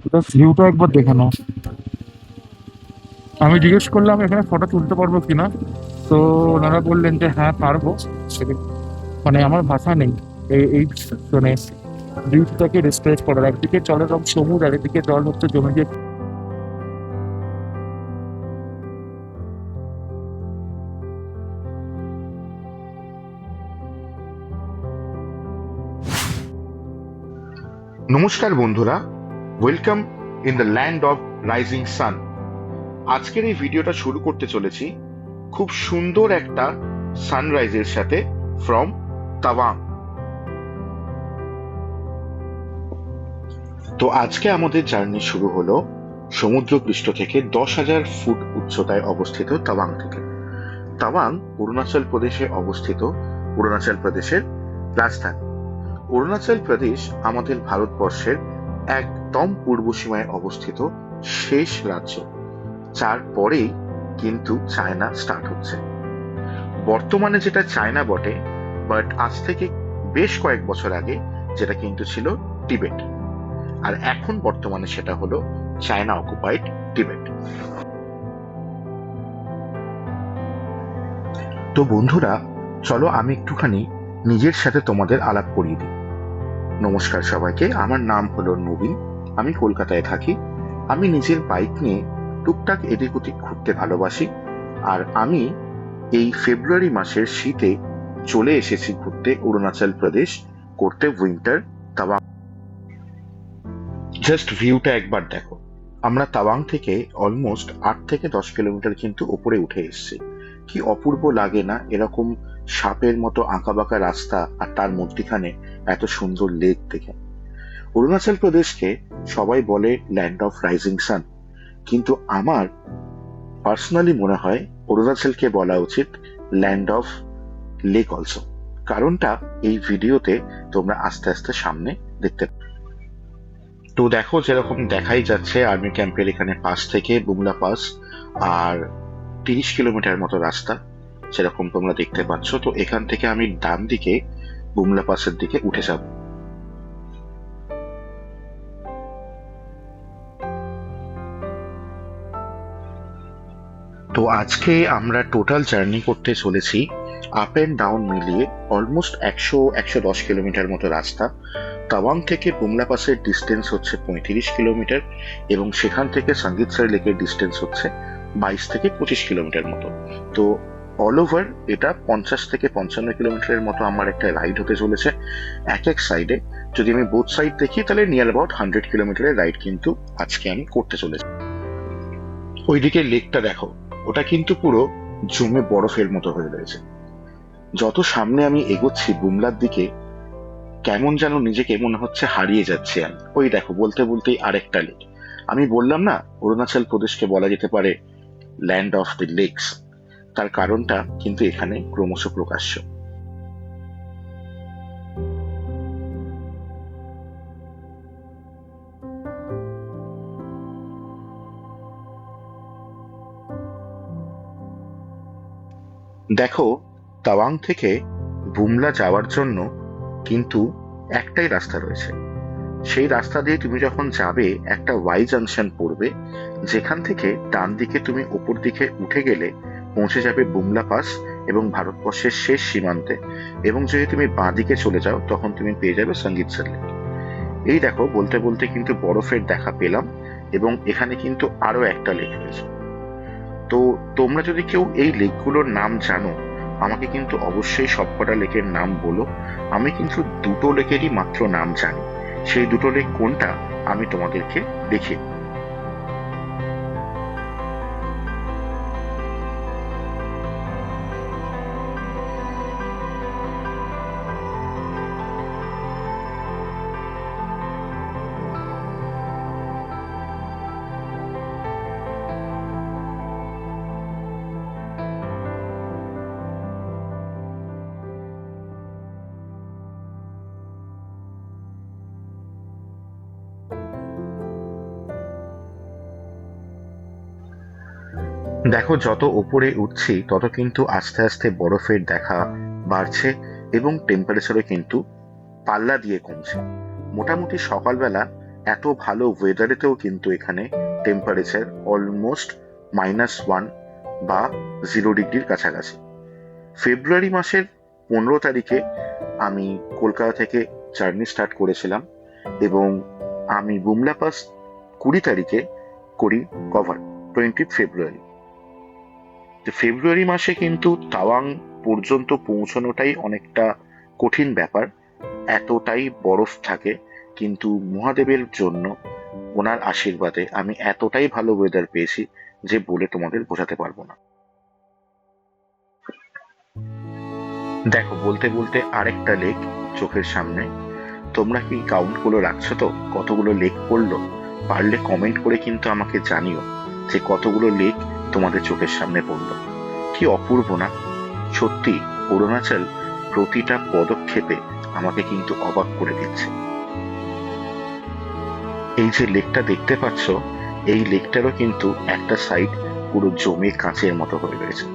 Just ভিউটা একবার দেখে নাও। আমি জিজ্ঞেস করলাম এখানে ফটো তুলতে পারবো কিনা, তো ওনারা বললেন যে হ্যাঁ পারবো। মানে আমার ভাষা নেই এই মানে ভিউটাকে ডিসক্রাইব করার। একদিকে জলের রং সবুজ আর এদিকে জল হচ্ছে জমে গিয়ে। নমস্কার বন্ধুরা, welcome in the land of rising sun. আজকের এই ভিডিওটা শুরু করতে চলেছি খুব সুন্দর একটা সানরাইজের সাথে ফ্রম তাওয়াং। তো আজকে আমাদের জার্নি শুরু হলো সমুদ্রপৃষ্ঠ থেকে 10,000 ফুট উচ্চতায় অবস্থিত তাওয়াং থেকে। তাওয়াং অরুণাচল প্রদেশে অবস্থিত, অরুণাচল প্রদেশের রাজধানী। অরুণাচল প্রদেশ আমাদের ভারতবর্ষের একদম পূর্ব সীমায় অবস্থিত শেষ রাজ্য, যার পরেই কিন্তু চায়না স্টার্ট হচ্ছে। বর্তমানে যেটা চায়না বটে, বাট আজ থেকে বেশ কয়েক বছর আগে যেটা কিন্তু ছিল টিবেট, আর এখন বর্তমানে সেটা হলো চায়না অকুপাইড টিবেট। তো বন্ধুরা, চলো আমি একটুখানি নিজের সাথে তোমাদের আলাপ করিয়ে দিই। নমস্কার সবাইকে, আমার নাম হলো নবীন, আমি কলকাতায় থাকি। আমি নিজের বাইক নিয়ে টুকটাক এদিক ওদিক ঘুরতে ভালোবাসি, আর আমি এই ফেব্রুয়ারি মাসের শীতে চলে এসেছি ঘুরতে অরুণাচল প্রদেশ করতে উইন্টার তাওয়াং। জাস্ট ভিউটা একবার দেখো। আমরা তাওয়াং থেকে অলমোস্ট 8 থেকে 10 কিলোমিটার কিন্তু ওপরে উঠে এসেছি। কি অপূর্ব লাগে না এরকম সাপের মতো আঁকাবাঁকা রাস্তা, আর তার মধ্যিখানে এত সুন্দর লেক দেখে। অরুণাচল প্রদেশকে সবাই বলে ল্যান্ড অফ রাইজিং সান, কিন্তু আমার পার্সোনালি মনে হয় অরুণাচলকে বলা উচিত ল্যান্ড অফ লেক অলসো। কারণটা এই ভিডিওতে তোমরা আস্তে আস্তে সামনে দেখতে পাবে। তো দেখো, যেরকম দেখাই যাচ্ছে আর্মি ক্যাম্পের এখানে পাশ থেকে বুমলা পাস আর 30 কিলোমিটার মতো রাস্তা সেরকম তোমরা দেখতে পাচ্ছ। তো এখান থেকে আমি ডান দিকে বুমলা পাসের দিকে উঠে যাব। তো আজকে আমরা টোটাল জার্নি করতে চলেছি আপ এন্ড ডাউন মিলিয়ে অলমোস্ট 100-110 কিলোমিটার মতো রাস্তা। তাওয়াং থেকে বুমলা পাসের ডিস্টেন্স হচ্ছে 35 কিলোমিটার, এবং সেখান থেকে সঙ্গীতসর লেকের ডিস্টেন্স হচ্ছে 22 থেকে 25 কিলোমিটার মতো। তো অল ওভার এটা 50 থেকে 55 কিলোমিটারের মতো আমার একটা রাইড হতে চলেছে এক এক সাইডে। যদি আমি বোথ সাইড দেখি তাহলে নিয়ার অ্যাবাউট 100 কিলোমিটারের রাইড কিন্তু আজকে আমি করতে চলেছি। ওইদিকে লেকটা দেখো, ওটা কিন্তু পুরো জমে বরফের মতো হয়ে রয়েছে। যত সামনে আমি এগোচ্ছি বুমলার দিকে, কেমন যেন নিজেকে মনে হচ্ছে হারিয়ে যাচ্ছে আমি। ওই দেখো, বলতে বলতেই আরেকটা লেক। আমি বললাম না অরুণাচল প্রদেশকে বলা যেতে পারে ল্যান্ড অফ দি লেকস, তার কারণটা কিন্তু এখানে ক্রমশ প্রকাশ্য। দেখো, তাওয়াং থেকে বুমলা যাওয়ার জন্য কিন্তু একটাই রাস্তা রয়েছে। সেই রাস্তা দিয়ে তুমি যখন যাবে একটা ওয়াই জাংশন পড়বে, যেখান থেকে ডান দিকে তুমি উপর দিকে উঠে গেলে পৌঁছে যাবে বুমলা পাস এবং ভারতবর্ষের শেষ সীমান্তে। এবং যদি তুমি বাঁ দিকে চলে যাও তখন তুমি পেয়ে যাবে সঙ্গীতসর লেক। এই দেখো, বলতে বলতে কিন্তু বরফের দেখা পেলাম, এবং এখানে কিন্তু আরো একটা লেক রয়েছে। তো তোমরা যদি কেউ এই লেকগুলোর নাম জানো, আমাকে কিন্তু অবশ্যই সবকটা লেকের নাম বলো। আমি কিন্তু দুটো লেকেরই মাত্র নাম জানি, সেই দুটো লেক কোনটা আমি তোমাদেরকে দেখিয়ে দেব। দেখো, যত উপরে উঠছি তত কিন্তু আস্তে আস্তে বরফের দেখা বাড়ছে, এবং টেম্পারেচারও কিন্তু পাল্লা দিয়ে কমছে। মোটামুটি সকালবেলা এত ভালো ওয়েদারেতেও কিন্তু এখানে টেম্পারেচার অলমোস্ট -1 বা 0 ডিগ্রির কাছাকাছি। ফেব্রুয়ারি মাসের 15 তারিখে আমি কলকাতা থেকে জার্নি স্টার্ট করেছিলাম এবং আমি বুমলা পাস 20 তারিখে করি কভার 20 ফেব্রুয়ারি। তো ফেব্রুয়ারি মাসে কিন্তু তাওয়াং পর্যন্ত পৌঁছানোটাই অনেকটা কঠিন ব্যাপার, এতটাই বরফ থাকে। কিন্তু মহাদেবের জন্য, ওনার আশীর্বাদে আমি এতটাই ভালো ওয়েদার পেয়েছি যে বলে তোমাদের বোঝাতে পারবো না। দেখো, বলতে বলতে আরেকটা লেক চোখের সামনে। তোমরা কি কাউন্ট করে রাখছো তো কতগুলো লেক পড়লো? পারলে কমেন্ট করে কিন্তু আমাকে জানিও যে কতগুলো লেক তোমাদের চোখের সামনে পড়লো। কি অপূর্ব না? সত্যি অরুণাচল প্রতিটা পদক্ষেপে আমাকে কিন্তু অবাক করে দিচ্ছে। এই যে লেকটা দেখতে পাচ্ছ, এই লেকটারও কিন্তু একটা সাইড পুরো জমে কাঁচের মতো হয়ে রয়েছে।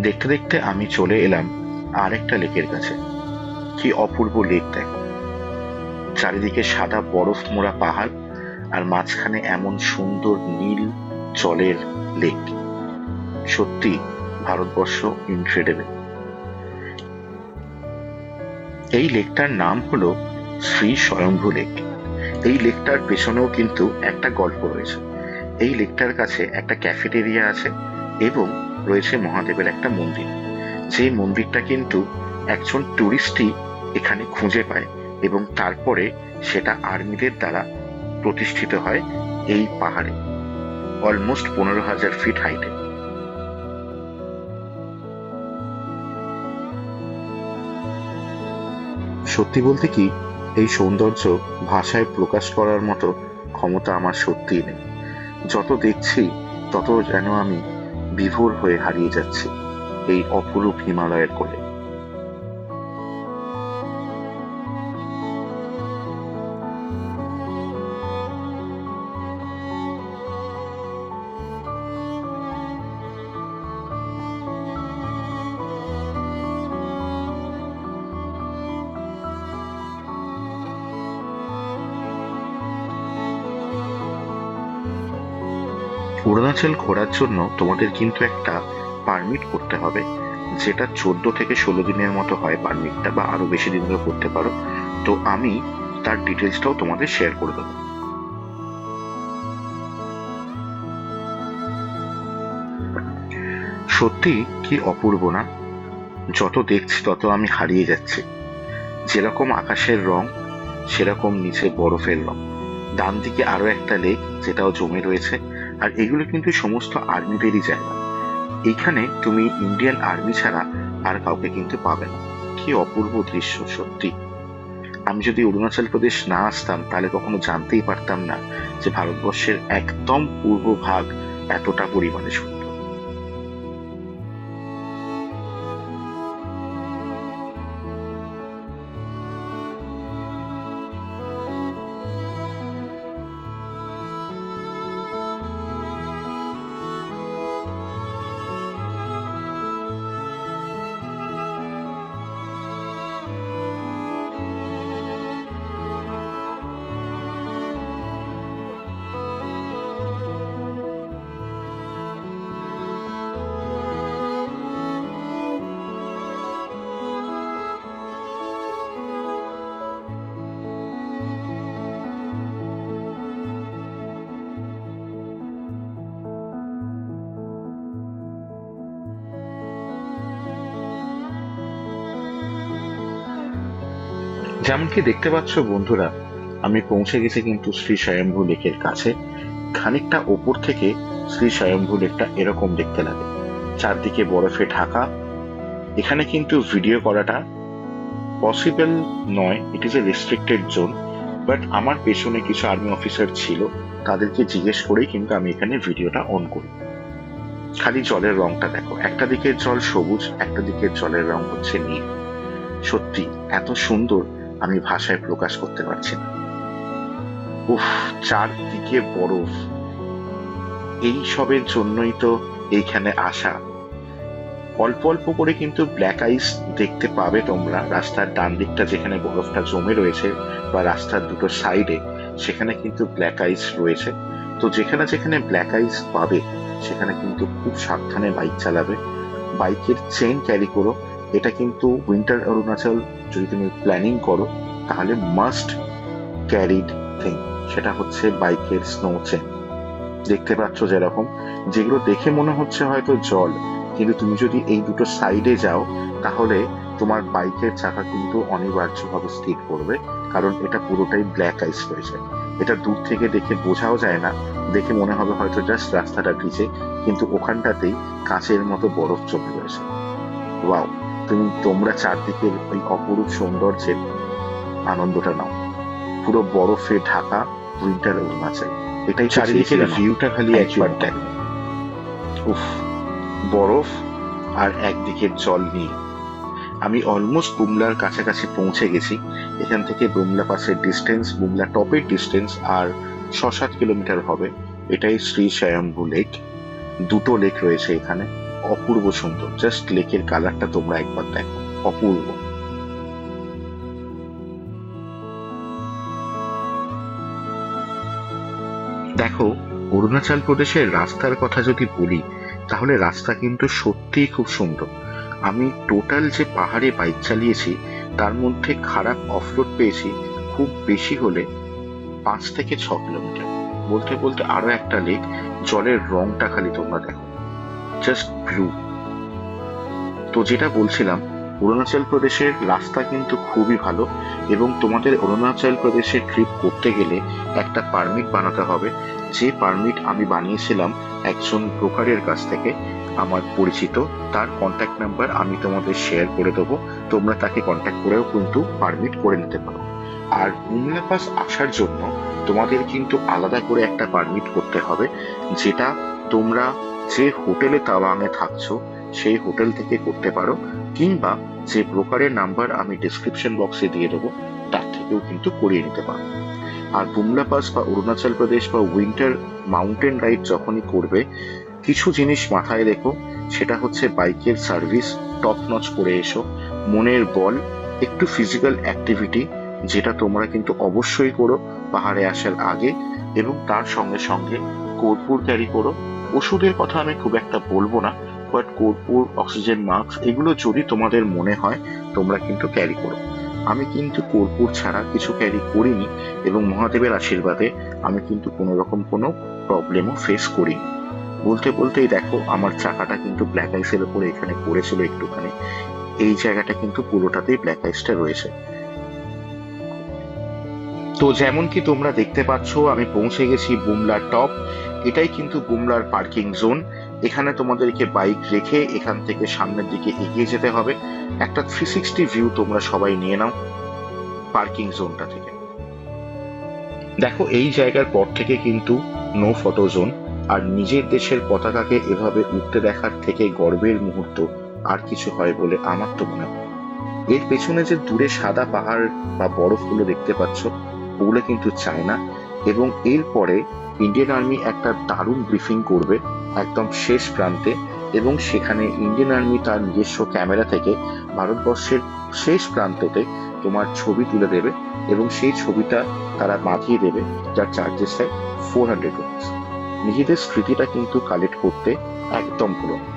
দেখতে দেখতে আমি চলে এলাম আরেকটা লেকের কাছে। কি অপূর্ব লেক দেখো, চারিদিকে সাদা বরফ মোড়া পাহাড় আর মাঝখানে এমন সুন্দর নীল জলের লেক। সত্যি ভারতবর্ষ ইনক্রেডিবল। এই লেকটার নাম হলো শ্রী স্বয়ম্ভু লেক। এই লেকটার পেছনেও কিন্তু একটা গল্প রয়েছে। এই লেকটার কাছে একটা ক্যাফেটেরিয়া আছে এবং রয়েছে মহাদেবের একটা মন্দির। যে মন্দিরটা কিন্তু একজন টুরিস্টই এখানে খুঁজে পায় এবং তারপরে সেটা আর্মিদের দ্বারা প্রতিষ্ঠিত হয় এই পাহাড়ে, অলমোস্ট 15,000 ফিট হাইটে। সত্যি বলতে কি, এই সৌন্দর্য ভাষায় প্রকাশ করার মতো ক্ষমতা আমার সত্যিই নেই। যত দেখছি তত যেন আমি বিভোর হয়ে হারিয়ে যাচ্ছি এই অপরূপ হিমালয়ের কোলে। অরুণাচল ঘোরার জন্য তোমাদের কিন্তু একটা পারমিট করতে হবে, যেটা 14 থেকে 16 দিনের মতো হয় পারমিটটা, বা আরো বেশি দিনেরও করতে পারো। তো আমি তার ডিটেলসটাও তোমাদের শেয়ার করে দেবো। সত্যি কি অপূর্ব না? যত দেখছি তত আমি হারিয়ে যাচ্ছি। যেরকম আকাশের রং, সেরকম নিচে বরফের রং। ডান দিকে আরো একটা লেক যেটাও জমে রয়েছে। আর এগুলো কিন্তু সমস্ত আর্মিদেরই জায়গা। এইখানে তুমি ইন্ডিয়ান আর্মি ছাড়া আর কাউকে কিন্তু পাবে না। কি অপূর্ব দৃশ্য সত্যি। আমি যদি অরুণাচল প্রদেশ না আসতাম তাহলে কখনো জানতেই পারতাম না যে ভারতবর্ষের একদম পূর্ব ভাগ এতটা পরিমাণে সুন্দর। যেমন কি দেখতে পাচ্ছ বন্ধুরা, আমি পৌঁছে গেছি কিন্তু শ্রী স্বয়ম্ভু লেকের কাছে। খানিকটা ওপর থেকে শ্রী স্বয়ম্ভু লেকটা এরকম দেখতে লাগে, চারদিকে বরফে ঢাকা। এখানে কিন্তু ভিডিও করাটা পসিবল নয়, it is a restricted zone. But আমার পেছনে কিছু আর্মি অফিসার ছিল, তাদেরকে জিজ্ঞেস করেই কিন্তু আমি এখানে ভিডিওটা অন করি। খালি জলের রংটা দেখো, একটা দিকের জল সবুজ, একটা দিকের জলের রং হচ্ছে নীল। সত্যি এত সুন্দর, আমি ভাষায় প্রকাশ করতে পারছি না। উফ, চারদিকে বরফ, এই সবের জন্যই তো এইখানে আসা। অল্প অল্প করে কিন্তু ব্ল্যাক আইস দেখতে পাবে তোমরা রাস্তার ডান দিকটা, যেখানে বরফটা জমে রয়েছে, বা রাস্তার দুটো সাইডে, সেখানে কিন্তু ব্ল্যাক আইস রয়েছে। তো যেখানে যেখানে ব্ল্যাক আইস পাবে সেখানে কিন্তু খুব সাবধানে বাইক চালাবে, বাইকের চেইন ক্যারি করো। এটা কিন্তু উইন্টার অরুণাচল যদি তুমি প্ল্যানিং করো তাহলে মাস্ট ক্যারিড থিং, সেটা হচ্ছে বাইকের স্নো চেইন। দেখতে পাচ্ছ যেরকম, যেগুলো দেখে মনে হচ্ছে হয়তো জল, কিন্তু তুমি যদি এই দুটো সাইডে যাও তাহলে তোমার বাইকের চাকা কিন্তু অনিবার্যভাবে স্লিপ করবে, কারণ এটা পুরোটাই ব্ল্যাক আইস রয়েছে। এটা দূর থেকে দেখে বোঝাও যায় না, দেখে মনে হবে হয়তো জাস্ট রাস্তাটা ভিজে, কিন্তু ওখানটাতেই কাঁচের মতো বরফ জমে রয়েছে। ওয়াও, তোমরা চারদিকের ওই অপরূপ সৌন্দর্যের আনন্দটা নাও। পুরো বরফে ঢাকা উইন্টার অরুণাচল, এটাই চারিদিকের ভিউটা খালি একবার দেখো। উফ, বরফ আর একদিকে জল নিয়ে আমি অলমোস্ট বুমলার কাছাকাছি পৌঁছে গেছি। এখান থেকে বুমলা পাসের ডিস্টেন্স, বুমলা টপের ডিস্টেন্স আর 6-7 কিলোমিটার হবে। এটাই শ্রী স্বয়ম্ভু লেক। দুটো লেক রয়েছে এখানে, অপূর্ব সুন্দর। জাস্ট লেকের কালারটা তোমরা একবার দেখো, অপূর্ব। দেখো, অরুণাচল প্রদেশের রাস্তার কথা যদি বলি তাহলে রাস্তা কিন্তু সত্যিই খুব সুন্দর। আমি টোটাল যে পাহাড়ে বাইক চালিয়েছি তার মধ্যে খারাপ অফরোড পেয়েছি খুব বেশি হলে 5 থেকে 6 কিলোমিটার। বলতে বলতে আরো একটা লেক, জলের রংটা খালি তোমরা দেখো, জাস্ট ব্লু। তো যেটা বলছিলাম, অরুণাচল প্রদেশের রাস্তা কিন্তু খুবই ভালো, এবং তোমাদের অরুণাচল প্রদেশে ট্রিপ করতে গেলে একটা পারমিট বানাতে হবে। যে পারমিট আমি বানিয়েছিলাম একজন ব্রোকারের কাছ থেকে, আমার পরিচিত, তার কন্ট্যাক্ট নাম্বার আমি তোমাদের শেয়ার করে দেবো। তোমরা তাকে কন্ট্যাক্ট করেও কিন্তু পারমিট করে নিতে পারো। আর বুমলা পাস আসার জন্য তোমাদের কিন্তু আলাদা করে একটা পারমিট করতে হবে, যেটা তোমরা যে হোটেলে তাওয়াঙে থাকছো সেই হোটেল থেকে করতে পারো, কিংবা যে ব্রোকারের নাম্বার আমি ডিসক্রিপশন বক্সে দিয়ে দেবো তার থেকেও কিন্তু করিয়ে নিতে পারো। আর বুমলা পাস বা অরুণাচল প্রদেশ বা উইন্টার মাউন্টেন রাইড যখনই করবে, কিছু জিনিস মাথায় রেখো। সেটা হচ্ছে বাইকের সার্ভিস টপ নচ করে এসো, মনের বল, একটু ফিজিক্যাল অ্যাক্টিভিটি, যেটা তোমরা কিন্তু অবশ্যই করো পাহাড়ে আসার আগে, এবং তার সঙ্গে সঙ্গে কর্পূর ক্যারি করো। ওষুধের কথা আমি খুব একটা বলবো না, বাট কর্পূর, অক্সিজেন মাস্ক, এগুলো যদি তোমাদের মনে হয় তোমরা কিন্তু ক্যারি করো। আমি কিন্তু কর্পূর ছাড়া কিছু ক্যারি করিনি, এবং মহাদেবের আশীর্বাদে আমি কিন্তু কোনো রকম কোনো প্রবলেমও ফেস করিনি। বলতে বলতেই দেখো, আমার চাকাটা কিন্তু ব্ল্যাক আইসের উপরে এখানে পড়েছিল একটুখানি। এই জায়গাটা কিন্তু পুরোটাতেই ব্ল্যাক আইসটা রয়েছে। তো যেমন কি তোমরা দেখতে পাচ্ছ, আমি পৌঁছে গেছি বুমলার টপ। এটাই কিন্তু বুমলার পার্কিং জোন। এখানে তোমাদেরকে বাইক রেখে এখান থেকে সামনের দিকে এগিয়ে যেতে হবে। একটা 360 ভিউ তোমরা সবাই নিয়ে নাও পার্কিং জোনটা থেকে। দেখো, এই জায়গার পর থেকে কিন্তু নো ফটো জোন। আর নিজের দেশের পতাকাকে এভাবে উঠতে দেখার থেকে গর্বের মুহূর্ত আর কিছু হয় বলে আমার তো মনে হয়। এর পেছনে যে দূরে সাদা পাহাড় বা বরফগুলো দেখতে পাচ্ছ, ওগুলো কিন্তু চায়না। এবং এরপরে ইন্ডিয়ান আর্মি একটা দারুণ ব্রিফিং করবে একদম শেষ প্রান্তে, এবং সেখানে ইন্ডিয়ান আর্মি তার নিজস্ব ক্যামেরা থেকে ভারতবর্ষের শেষ প্রান্ততে তোমার ছবি তুলে দেবে, এবং সেই ছবিটা তারা বাঁধিয়ে দেবে, যার চার্জেস হয় 400 রুপিস। নিজেদের স্মৃতিটা কিন্তু কালেক্ট করতে একদম ভুলো না।